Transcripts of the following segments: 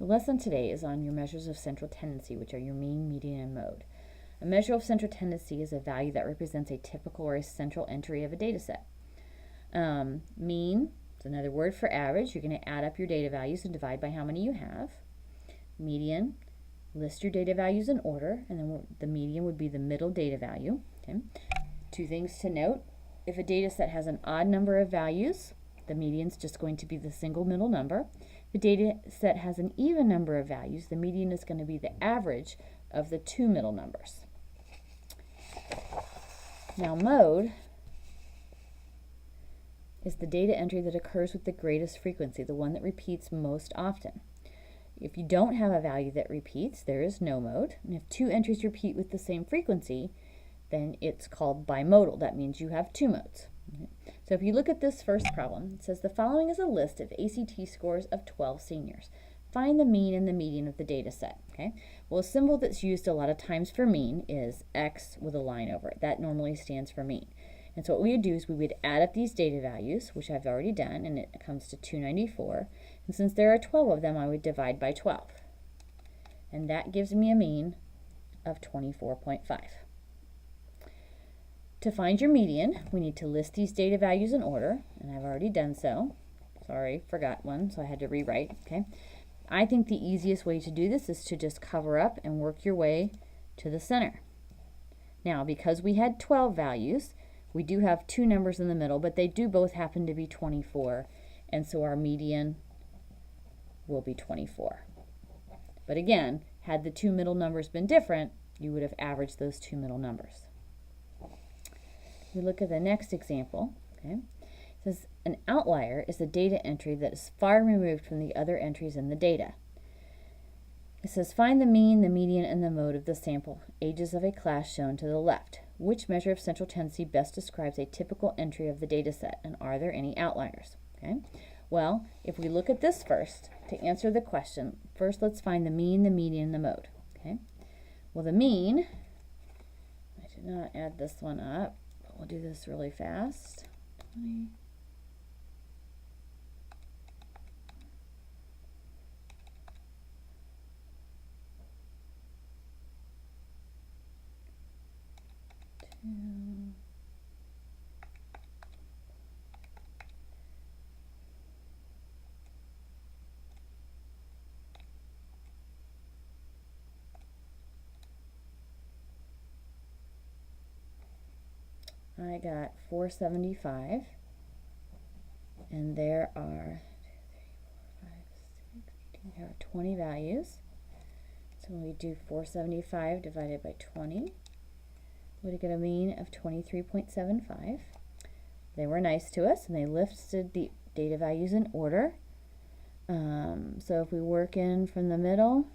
The lesson today is on your measures of central tendency, which are your mean, median, and mode. A measure of central tendency is a value that represents a typical or a central entry of a data set. Mean is another word for average. You're going to add up your data values and divide by how many you have. Median, list your data values in order, and then the median would be the middle data value. Okay. Two things to note. If a data set has an odd number of values, the median is just going to be the single middle number. If a data set has an even number of values, the median is going to be the average of the two middle numbers. Now, mode is the data entry that occurs with the greatest frequency, the one that repeats most often. If you don't have a value that repeats, there is no mode. And if two entries repeat with the same frequency, then it's called bimodal. That means you have two modes. So if you look at this first problem, it says the following is a list of ACT scores of 12 seniors. Find the mean and the median of the data set. Okay? Well, a symbol that's used a lot of times for mean is X with a line over it. That normally stands for mean. And so what we would do is we would add up these data values, which I've already done, and it comes to 294. And since there are 12 of them, I would divide by 12. And that gives me a mean of 24.5. To find your median, we need to list these data values in order, and I've already done so. Sorry, forgot one, so I had to rewrite. Okay. I think the easiest way to do this is to just cover up and work your way to the center. Now, because we had 12 values, we do have two numbers in the middle, but they do both happen to be 24, and so our median will be 24. But again, had the two middle numbers been different, you would have averaged those two middle numbers. We look at the next example. Okay. It says an outlier is a data entry that is far removed from the other entries in the data. It says find the mean, the median, and the mode of the sample ages of a class shown to the left. Which measure of central tendency best describes a typical entry of the data set, and are there any outliers? Okay. Well, if we look at this first, to answer the question, first let's find the mean, the median, and the mode. Okay. Well, the mean, I did not add this one up. We'll do this really fast. 20. I got 475, and there are 20 values. So when we do 475 divided by 20, we get a mean of 23.75. They were nice to us, and they listed the data values in order. So if we work in from the middle,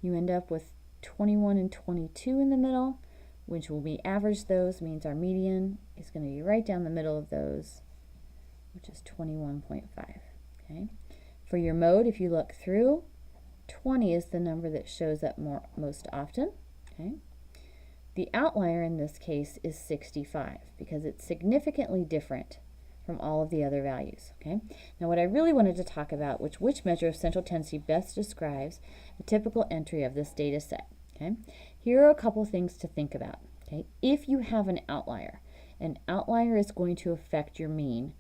you end up with 21 and 22 in the middle, which will be average those, means our median is going to be right down the middle of those, which is 21.5. Okay. For your mode, if you look through, 20 is the number that shows up most often. Okay. The outlier in this case is 65 because it's significantly different from all of the other values. Okay. Now what I really wanted to talk about, which measure of central tendency best describes the typical entry of this data set. Okay. Here are a couple things to think about. Okay. If you have an outlier is going to affect your mean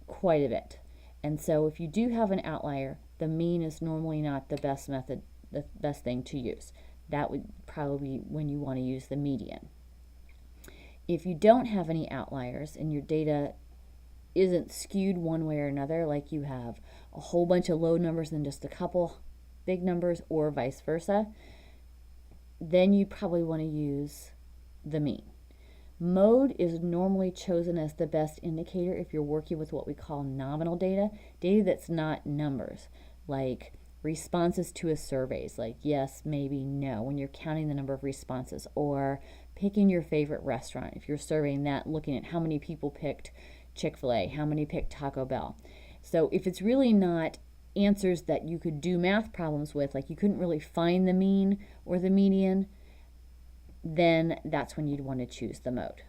quite a bit. And so if you do have an outlier, the mean is normally not the best method, the best thing to use. That would probably be when you want to use the median. If you don't have any outliers and your data isn't skewed one way or another, like you have a whole bunch of low numbers and just a couple big numbers, or vice versa, then you probably want to use the mean. Mode is normally chosen as the best indicator if you're working with what we call nominal data, data that's not numbers, like responses to a surveys, like yes, maybe, no, when you're counting the number of responses, or picking your favorite restaurant. If you're surveying that, looking at how many people picked Chick-fil-A, how many picked Taco Bell. So if it's really not answers that you could do math problems with, like you couldn't really find the mean or the median, then that's when you'd want to choose the mode.